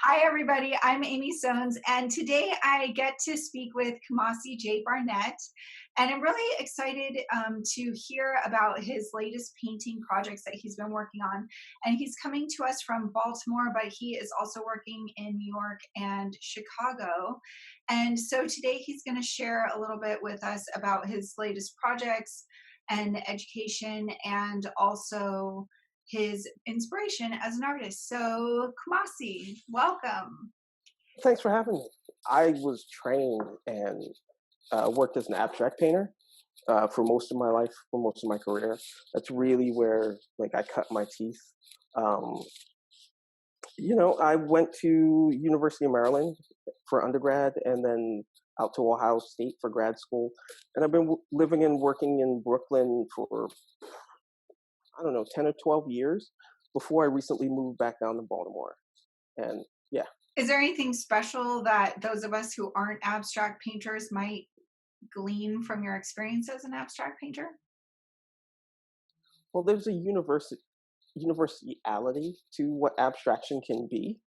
Hi, everybody. I'm Aimee Sones, and today I get to speak with Kumasi J. Barnett. And I'm really excited to hear about his latest painting projects that he's been working on. And he's coming to us from Baltimore, but he is also working in New York and Chicago. And so today he's going to share a little bit with us about his latest projects and education and also his inspiration as an artist. So, Kumasi, welcome. Thanks for having me. I was trained and worked as an abstract painter for most of my life, for most of my career. That's really where I cut my teeth. Um, I went to University of Maryland for undergrad, and then out to Ohio State for grad school. And I've been living and working in Brooklyn for I don't know 10 or 12 years before I recently moved back down to Baltimore. And yeah. Is there anything special that those of us who aren't abstract painters might glean from your experience as an abstract painter? Well, there's a universality to what abstraction can be,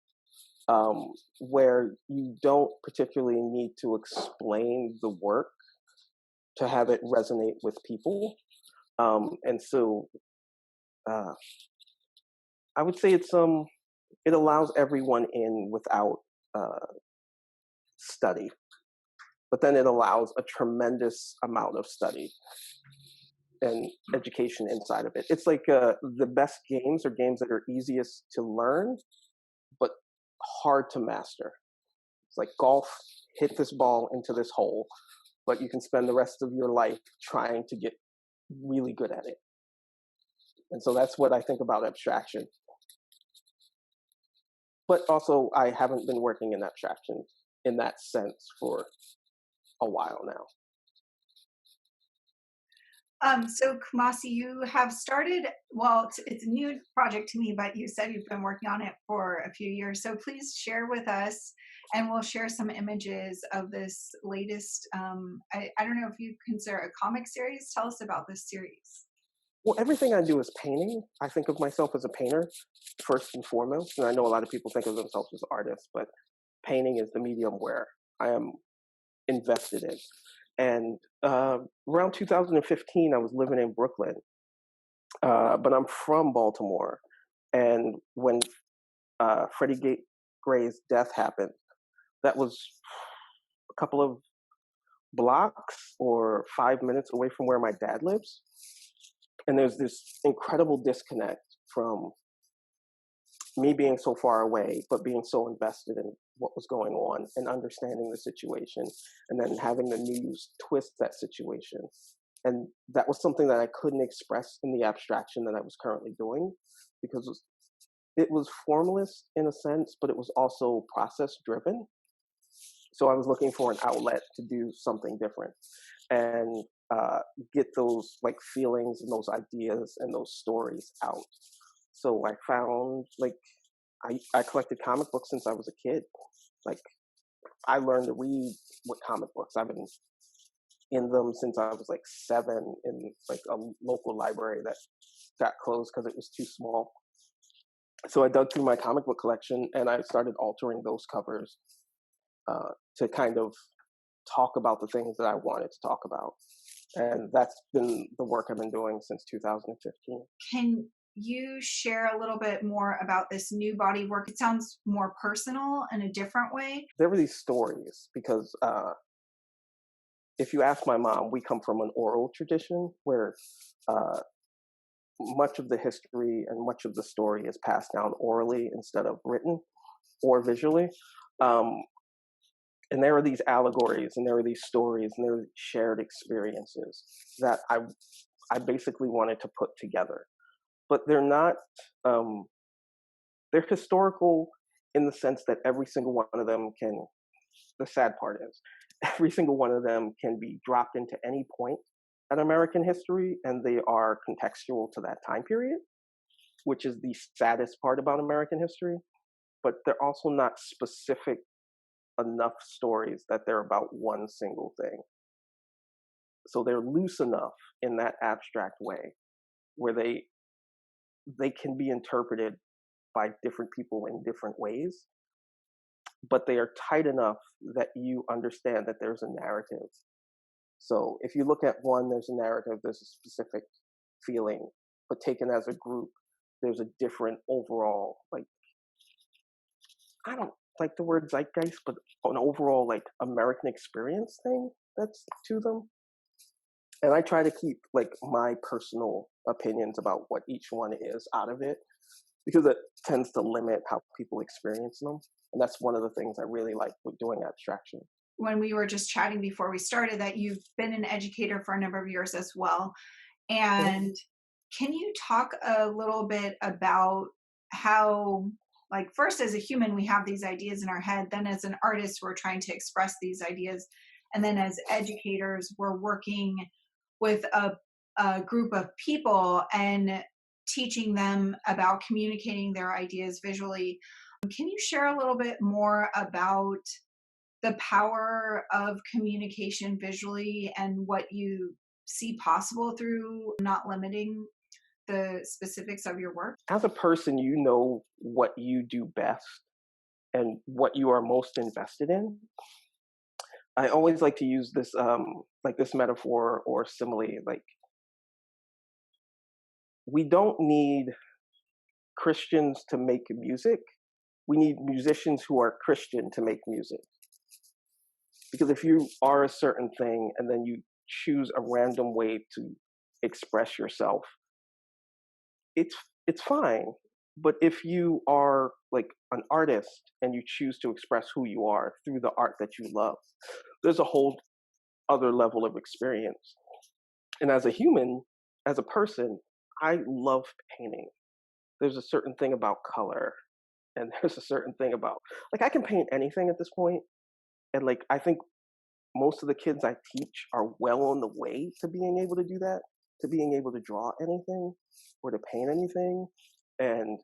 where you don't particularly need to explain the work to have it resonate with people. And so uh, I would say it allows everyone in without uh, study, but then it allows a tremendous amount of study and education inside of it. It's like the best games are games that are easiest to learn, but hard to master. It's like golf, hit this ball into this hole, but you can spend the rest of your life trying to get really good at it. And so that's what I think about abstraction. But also, I haven't been working in abstraction in that sense for a while now. So Kumasi, you have started, well, it's a new project to me, but you said you've been working on it for a few years. So please share with us, and we'll share some images of this latest. I don't know if you consider a comic series. Tell us about this series. Well, everything I do is painting. I think of myself as a painter first and foremost. And I know a lot of people think of themselves as artists, but painting is the medium where I am invested in. And around 2015, I was living in Brooklyn, but I'm from Baltimore. And when Gray's death happened, that was a couple of blocks or 5 minutes away from where my dad lives. And there's this incredible disconnect from me being so far away, but being so invested in what was going on and understanding the situation, and then having the news twist that situation. And that was something that I couldn't express in the abstraction that I was currently doing because it was formalist in a sense, but it was also process driven. So I was looking for an outlet to do something different and get those feelings and those ideas and those stories out. So I found I collected comic books since I was a kid. Like I learned to read with comic books. I've been in them since I was like 7 in a local library that got closed because it was too small. So I dug through my comic book collection and I started altering those covers to kind of talk about the things that I wanted to talk about. And that's been the work I've been doing since 2015. Can you share a little bit more about this new body work? It sounds more personal in a different way. There were these stories because if you ask my mom, we come from an oral tradition where uh, much of the history and much of the story is passed down orally instead of written or visually. Um, and there are these allegories and there are these stories and there are shared experiences that I basically wanted to put together. But they're not, they're historical in the sense that every single one of them can, the sad part is, every single one of them can be dropped into any point in American history and they are contextual to that time period, which is the saddest part about American history. But they're also not specific enough stories that they're about one single thing. So they're loose enough in that abstract way where they can be interpreted by different people in different ways. but they are tight enough that you understand that there's a narrative. So if you look at one, there's a narrative, there's a specific feeling, but taken as a group, there's a different overall, like, I don't like the word zeitgeist, but an overall like American experience thing that's to them. And I try to keep like my personal opinions about what each one is out of it because it tends to limit how people experience them. And that's one of the things I really like with doing abstraction. When we were just chatting before we started, that you've been an educator for a number of years as well. Mhm. And can you talk a little bit about how, like, first as a human, we have these ideas in our head, then as an artist, we're trying to express these ideas, and then as educators, we're working with a group of people and teaching them about communicating their ideas visually. Can you share a little bit more about the power of communication visually and what you see possible through not limiting the specifics of your work? As a person, you know what you do best and what you are most invested in. I always like to use this like this metaphor or simile. Like we don't need Christians to make music. We need musicians who are Christian to make music. Because if you are a certain thing and then you choose a random way to express yourself, it's it's fine. But if you are like an artist and you choose to express who you are through the art that you love, there's a whole other level of experience. And as a human, as a person, I love painting. There's a certain thing about color, and there's a certain thing about like I can paint anything at this point, and like I think most of the kids I teach are well on the way to being able to do that, to being able to draw anything or to paint anything. And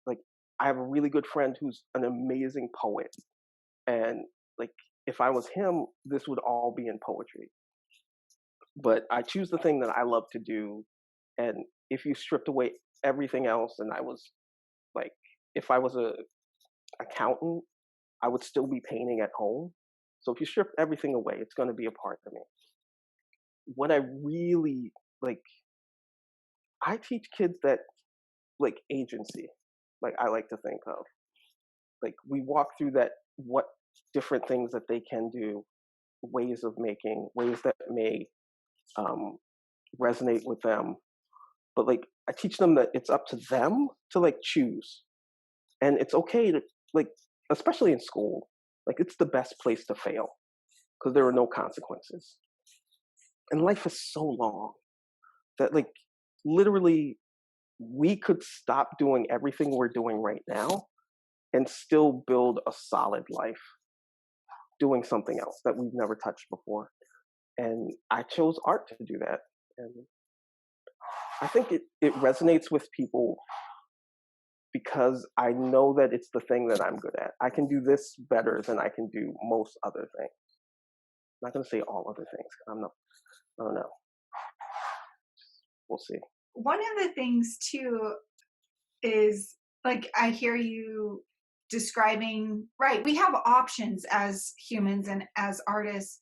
like I have a really good friend who's an amazing poet, and like if I was him, this would all be in poetry. But I choose the thing that I love to do, and if you stripped away everything else, and I was like, if I was a accountant, I would still be painting at home. So if you strip everything away, it's going to be a part of me. What I really like, I teach kids that like agency, like I like to think of. Like we walk through that, what different things that they can do, ways of making, ways that may um, resonate with them. But like I teach them that it's up to them to like choose, and it's okay to like, especially in school, like it's the best place to fail because there are no consequences. And life is so long that like literally we could stop doing everything we're doing right now and still build a solid life doing something else that we've never touched before. And I chose art to do that. And I think it resonates with people because I know that it's the thing that I'm good at. I can do this better than I can do most other things. I'm not going to say all other things. I'm not, I don't know. We'll see. One of the things too is, like, I hear you describing, right, we have options as humans and as artists,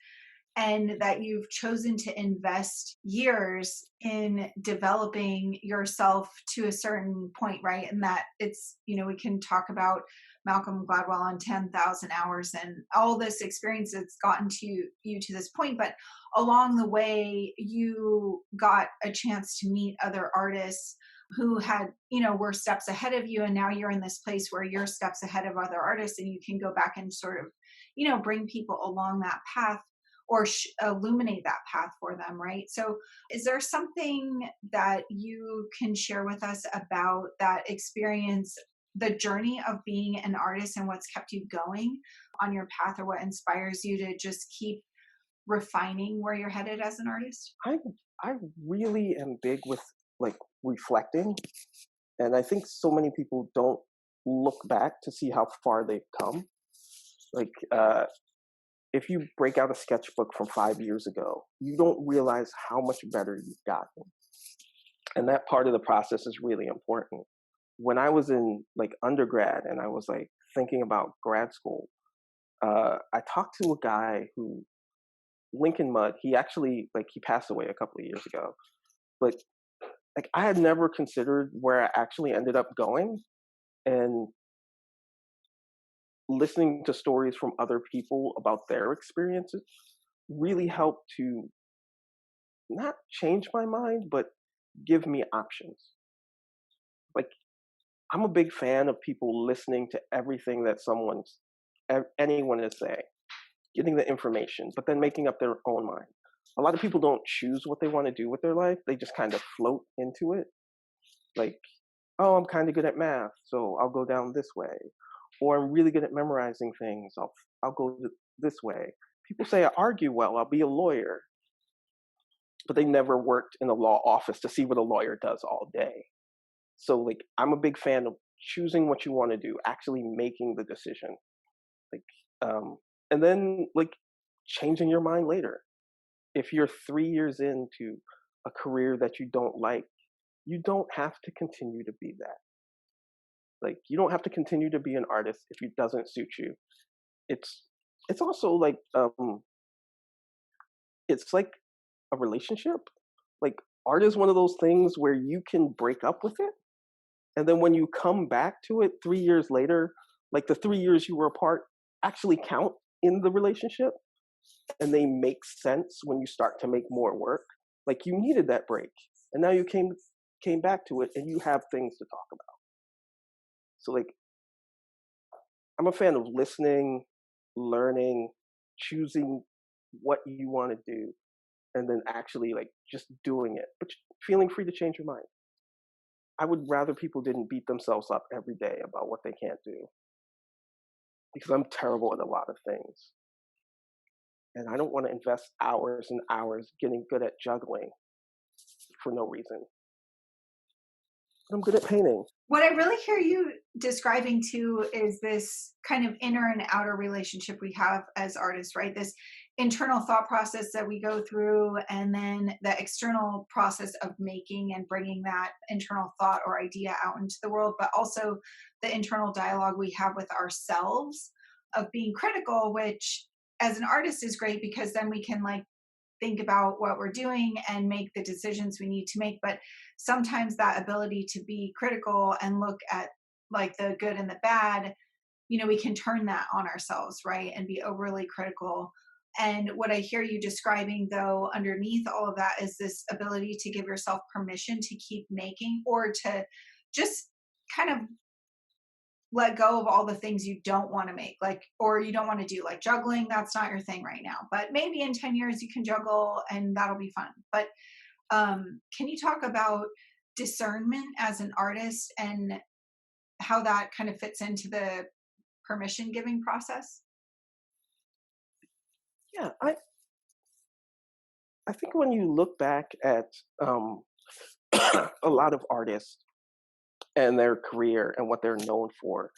and that you've chosen to invest years in developing yourself to a certain point, right? And that it's, we can talk about Malcolm Gladwell on 10,000 hours and all this experience that's gotten to you to this point. But along the way, you got a chance to meet other artists who had, were steps ahead of you. And now you're in this place where you're steps ahead of other artists and you can go back and sort of, bring people along that path or illuminate that path for them, right? So, is there something that you can share with us about that experience, the journey of being an artist and what's kept you going on your path, or what inspires you to just keep refining where you're headed as an artist? I really am big with like reflecting, and I think so many people don't look back to see how far they've come. Like if you break out a sketchbook from 5 years ago, you don't realize how much better you've gotten. And that part of the process is really important. When I was in like undergrad and I was like thinking about grad school, I talked to a guy who Lincoln Mudd. He actually like he passed away a couple of years ago, but like I had never considered where I actually ended up going, and listening to stories from other people about their experiences really helped to not change my mind, but give me options. Like I'm a big fan of people listening to everything that anyone is saying, getting the information, but then making up their own mind. A lot of people don't choose what they want to do with their life. They just kind of float into it. Like, oh, I'm kind of good at math, so I'll go down this way. Or I'm really good at memorizing things. I'll go this way. People say I argue well. I'll be a lawyer, but they never worked in a law office to see what a lawyer does all day. So like, I'm a big fan of choosing what you want to do, actually making the decision. Like, and then like changing your mind later. If you're 3 years into a career that you don't like, you don't have to continue to be that. Like you don't have to continue to be an artist if it doesn't suit you. It's it's also like it's like a relationship. Like art is one of those things where you can break up with it, and then when you come back to it 3 years later, like the 3 years you were apart actually count in the relationship, and they make sense when you start to make more work. Like you needed that break, and now you came back to it, and you have things to talk about. So like I'm a fan of listening, learning, choosing what you want to do, and then actually like just doing it, but feeling free to change your mind. I would rather people didn't beat themselves up every day about what they can't do, because I'm terrible at a lot of things. And I don't want to invest hours and hours getting good at juggling for no reason. But I'm good at painting. What I really hear you describing too is this kind of inner and outer relationship we have as artists, right? This internal thought process that we go through, and then the external process of making and bringing that internal thought or idea out into the world, but also the internal dialogue we have with ourselves of being critical, which as an artist is great because then we can like think about what we're doing and make the decisions we need to make. But sometimes that ability to be critical and look at like the good and the bad, we can turn that on ourselves, right? And be overly critical. And what I hear you describing, though, underneath all of that is this ability to give yourself permission to keep making, or to just kind of let go of all the things you don't want to make, like, or you don't want to do, like juggling. That's not your thing right now, but maybe in 10 years you can juggle and that'll be fun. But can you talk about discernment as an artist and how that kind of fits into the permission giving process? Yeah, I think when you look back at um, a lot of artists and their career and what they're known for,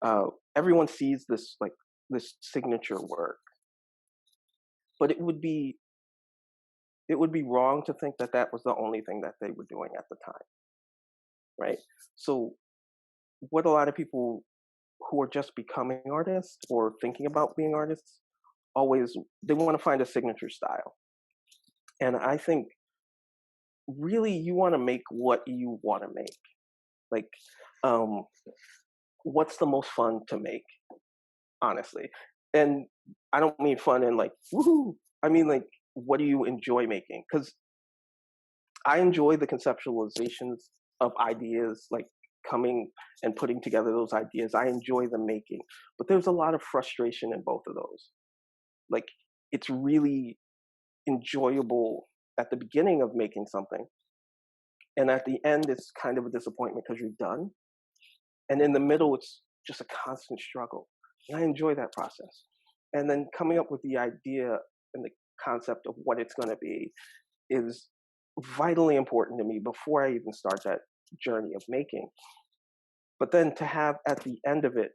uh, everyone sees this like this signature work, but it would be wrong to think that that was the only thing that they were doing at the time, right? So what a lot of people who are just becoming artists or thinking about being artists always they want to find a signature style. And I think really you want to make what you want to make. Like um what's the most fun to make, honestly. And I don't mean fun in like woohoo. I mean like what do you enjoy making? Cuz I enjoy the conceptualizations of ideas, like coming and putting together those ideas. I enjoy the making. But there's a lot of frustration in both of those. Like it's really enjoyable at the beginning of making something, and at the end it's kind of a disappointment because you're done, and in the middle it's just a constant struggle, and I enjoy that process. And then coming up with the idea and the concept of what it's going to be is vitally important to me before I even start that journey of making. But then to have at the end of it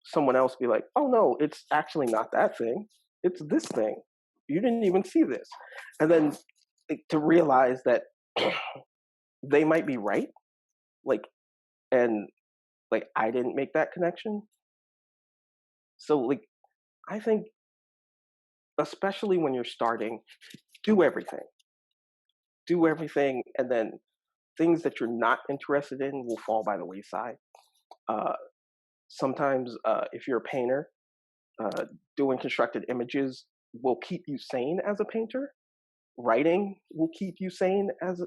someone else be like, oh no, it's actually not that thing, it's this thing, you didn't even see this. And then to realize that they might be right, like, and like I didn't make that connection, So like I think especially when you're starting, do everything. Do everything, and then things that you're not interested in will fall by the wayside. Uh, Sometimes, if you're a painter, uh, doing constructed images will keep you sane as a painter. Writing will keep you sane as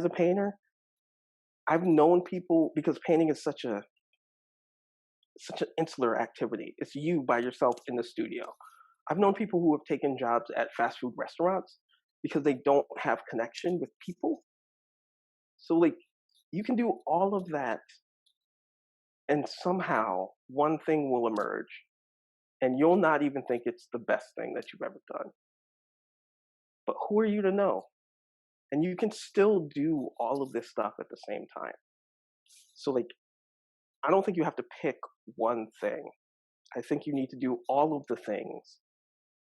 a painter. I've known people because painting is such an insular activity. It's you by yourself in the studio. I've known people who have taken jobs at fast food restaurants because they don't have connection with people. So like you can do all of that and somehow one thing will emerge and you'll not even think it's the best thing that you've ever done. But who are you to know? And you can still do all of this stuff at the same time. So like I don't think you have to pick one thing. I think you need to do all of the things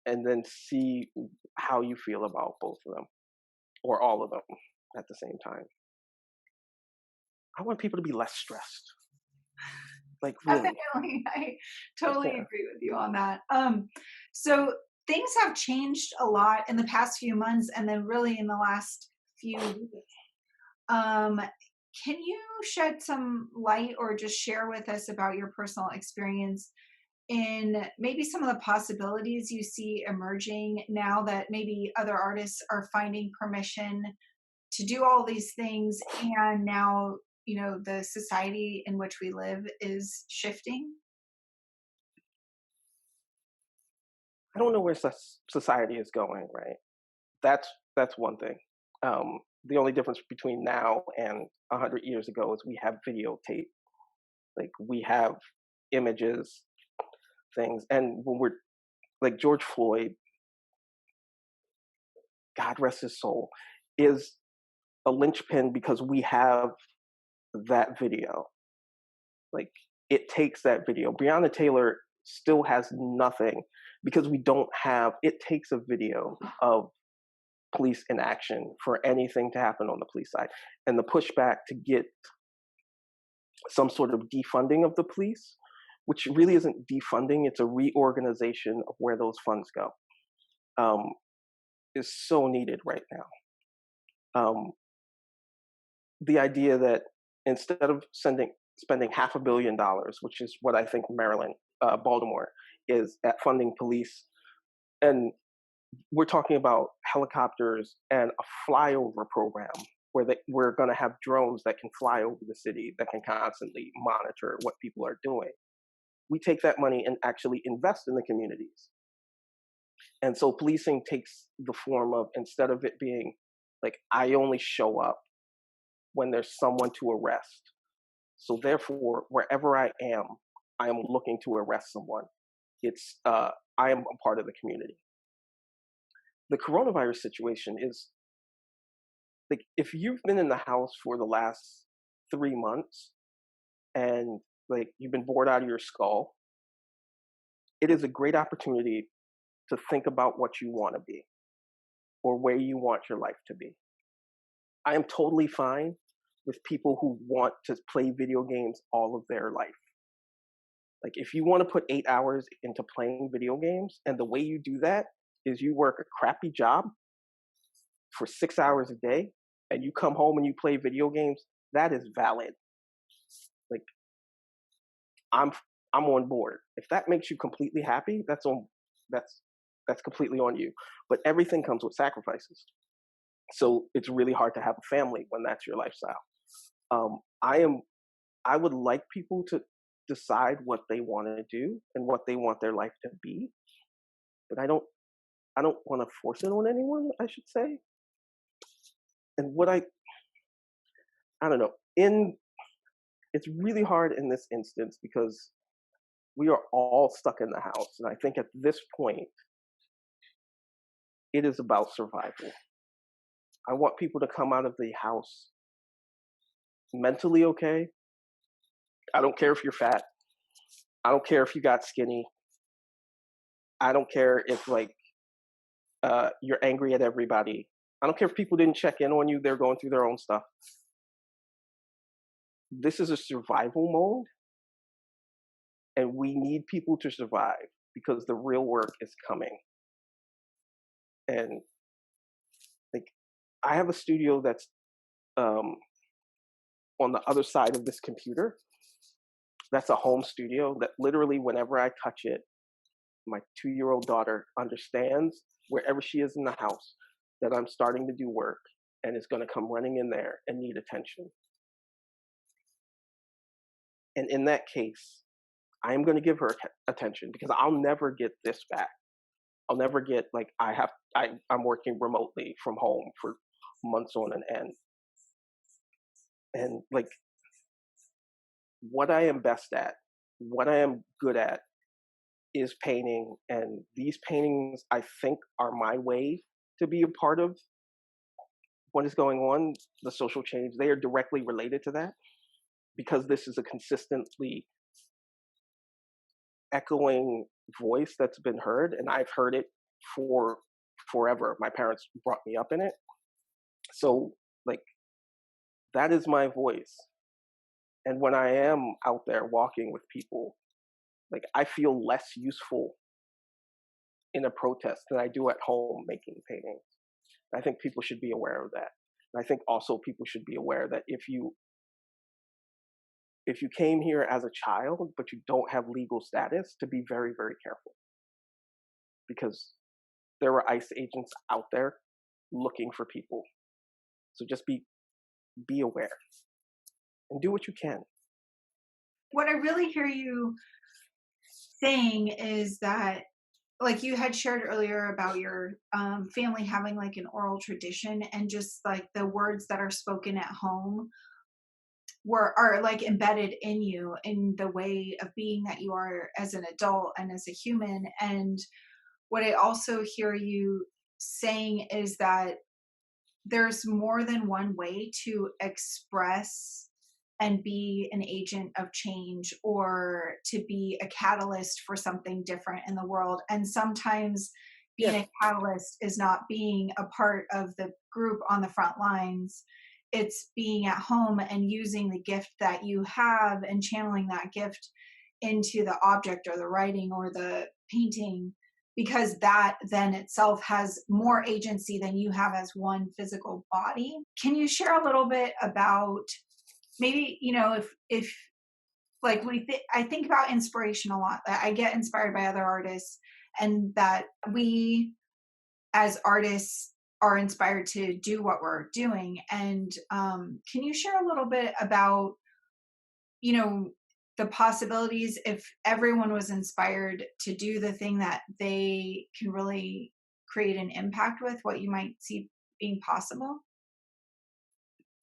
and then see how you feel about both of them or all of them at the same time. I want people to be less stressed. Like really. Definitely. I totally Yeah. agree with you on that. So things have changed a lot in the past few months and then really in the last few weeks. Um, can you shed some light or just share with us about your personal experience in maybe some of the possibilities you see emerging now that maybe other artists are finding permission to do all these things and now the society in which we live is shifting? I don't know where society is going, right? That's one thing. The only difference between now and 100 years ago is we have videotape. Like we have images, things, and when we're like George Floyd, God rest his soul, is a linchpin because we have that video. Like it takes that video. Breonna Taylor still has nothing because we don't have. It takes a video of police in action for anything to happen on the police side, and the pushback to get some sort of defunding of the police, which really isn't defunding; it's a reorganization of where those funds go. Um, is so needed right now. The idea that instead of spending $500 million, which is what I think Maryland, Baltimore is at funding police, and we're talking about helicopters and a flyover program where we're going to have drones that can fly over the city that can constantly monitor what people are doing. We take that money and actually invest in the communities. And so policing takes the form of instead of it being like, I only show up when there's someone to arrest. So therefore, wherever I am looking to arrest someone. It's I am a part of the community. The coronavirus situation is like if you've been in the house for the last 3 months and like you've been bored out of your skull, it is a great opportunity to think about what you want to be or where you want your life to be. I am totally fine with people who want to play video games all of their life. Like if you want to put 8 hours into playing video games and the way you do that is you work a crappy job for 6 hours a day and you come home and you play video games, that is valid. Like I'm I'm on board. If that makes you completely happy, that's that's completely on you. But everything comes with sacrifices. So it's really hard to have a family when that's your lifestyle. Um, I am I would like people to decide what they want to do and what they want their life to be, but I don't want to force it on anyone, I should say. And what I don't know, in it's really hard in this instance because we are all stuck in the house. And I think at this point, it is about survival. I want people to come out of the house mentally okay. I don't care if you're fat. I don't care if you got skinny. I don't care if like you're angry at everybody. I don't care if people didn't check in on you. They're going through their own stuff. This is a survival mode. and we need people to survive because the real work is coming. And like, I have a studio that's um, on the other side of this computer. That's a home studio that literally, whenever I touch it, my 2-year-old daughter understands wherever she is in the house that I'm starting to do work and is going to come running in there and need attention. And in that case, I am going to give her attention because I'll never get this back. I'll never get like I'm working remotely from home for months on an end. And like what I am best at, what I am good at is painting. And these paintings, I think, are my way to be a part of what is going on, the social change. They are directly related to that because this is a consistently echoing voice that's been heard, and I've heard it for forever. My parents brought me up in it. So, like, that is my voice. And when I am out there walking with people, like, I feel less useful in a protest than I do at home making paintings. I think people should be aware of that. And I think also people should be aware that if you came here as a child but you don't have legal status, to be very, very careful, because there are ICE agents out there looking for people. So just be aware and do what you can. What I really hear you saying is that, like you had shared earlier about your family having like an oral tradition, and just like the words that are spoken at home are like embedded in you in the way of being that you are as an adult and as a human. And what I also hear you saying is that there's more than one way to express and be an agent of change, or to be a catalyst for something different in the world. And sometimes being Yeah, a catalyst is not being a part of the group on the front lines. It's being at home and using the gift that you have and channeling that gift into the object or the writing or the painting, because that then itself has more agency than you have as one physical body. Can you share a little bit about, maybe, if like I think about inspiration a lot. I get inspired by other artists, and that we as artists are inspired to do what we're doing. And can you share a little bit about, you know, the possibilities if everyone was inspired to do the thing that they can really create an impact with, what you might see being possible?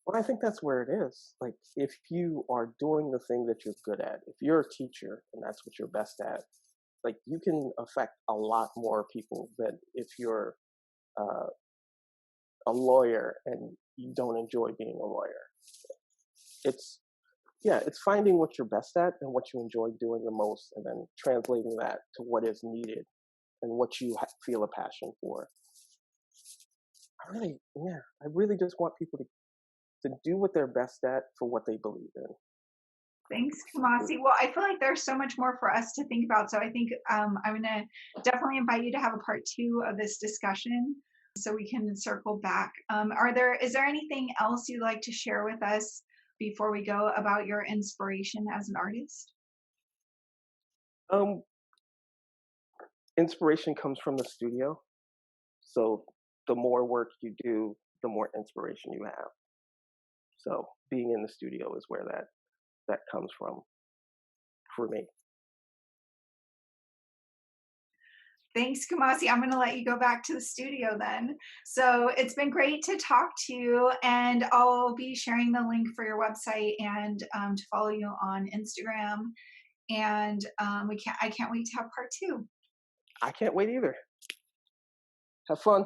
well, I think that's where it is. Like, if you are doing the thing that you're good at, if you're a teacher and that's what you're best at, like, you can affect a lot more people than if you're uh, a lawyer and you don't enjoy being a lawyer. It's Yeah, it's finding what you're best at and what you enjoy doing the most, and then translating that to what is needed and what you feel a passion for. I really just want people to do what they're best at for what they believe in. Thanks, Kumasi. Well, I feel like there's so much more for us to think about. So I think I'm going to definitely invite you to have a part two of this discussion so we can circle back. Is there anything else you'd like to share with us before we go about your inspiration as an artist? Um, Inspiration comes from the studio, so the more work you do, the more inspiration you have. So being in the studio is where that comes from for me. Thanks, Kumasi. I'm going to let you go back to the studio then. So it's been great to talk to you, and I'll be sharing the link for your website and to follow you on Instagram. And I can't wait to have part two. I can't wait either. Have fun.